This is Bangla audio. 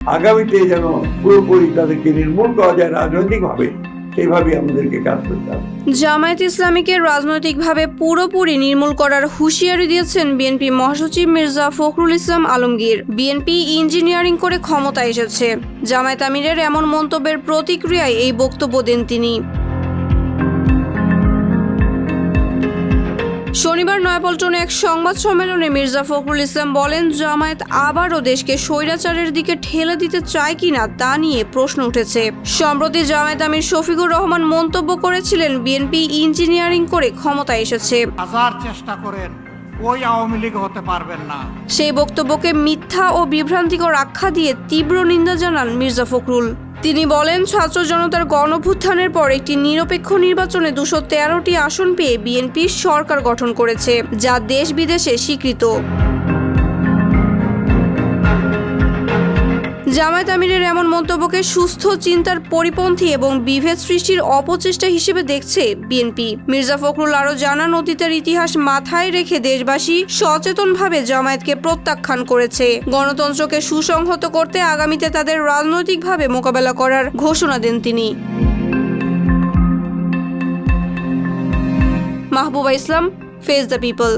আগামীতে যেন পুরোপুরি তাদেরকে নির্মূল করা যায় রাজনৈতিকভাবে, সেইভাবে আমাদেরকে কাজ করতে হবে। জামায়াত ইসলামীকে রাজনৈতিকভাবে পুরোপুরি নির্মূল করার হুঁশিয়ারি দিয়েছেন বিএনপি মহাসচিব মির্জা ফখরুল ইসলাম আলমগীর। বিএনপি ইঞ্জিনিয়ারিং করে ক্ষমতায় এসেছে, জামায়াত আমিরের এমন মন্তব্যের প্রতিক্রিয়ায় এই বক্তব্য দেন তিনি। শনিবার নয়াপল্টনে এক সংবাদ সম্মেলনে মির্জা ফখরুল ইসলাম বলেন, জামায়াত আবারও দেশকে স্বৈরাচারের দিকে ঠেলে দিতে চায় কিনা তা নিয়ে প্রশ্ন উঠেছে। সম্প্রতি জামায়াত আমির শফিকুর রহমান মন্তব্য করেছিলেন, বিএনপি ইঞ্জিনিয়ারিং করে ক্ষমতায় এসেছে, হাজার চেষ্টা করেন ওই আওয়ামী লীগ হতে পারবেন না। সেই বক্তব্যকে মিথ্যা ও বিভ্রান্তিকর আখ্যা দিয়ে তীব্র নিন্দা জানান মির্জা ফখরুল। তিনি বলেন, ছাত্র জনতার গণঅভ্যুত্থানের পর একটি নিরপেক্ষ নির্বাচনে 213টি আসন পেয়ে বিএনপি সরকার গঠন করেছে, যা দেশ বিদেশে স্বীকৃত। জামায়াত আমিরের এমন মন্তব্যকে সুস্থ চিন্তার পরিপন্থী এবং বিভেদ সৃষ্টির অপচেষ্টা হিসেবে দেখছে বিএনপি। মির্জা ফখরুল আরও জানান, অতীতের ইতিহাস মাথায় রেখে দেশবাসী সচেতনভাবে জামায়াতকে প্রত্যাখ্যান করেছে। গণতন্ত্রকে সুসংহত করতে আগামীতে তাদের রাজনৈতিকভাবে মোকাবেলা করার ঘোষণা দেন তিনি। মাহবুবা ইসলাম, ফেস দ্য পিপল।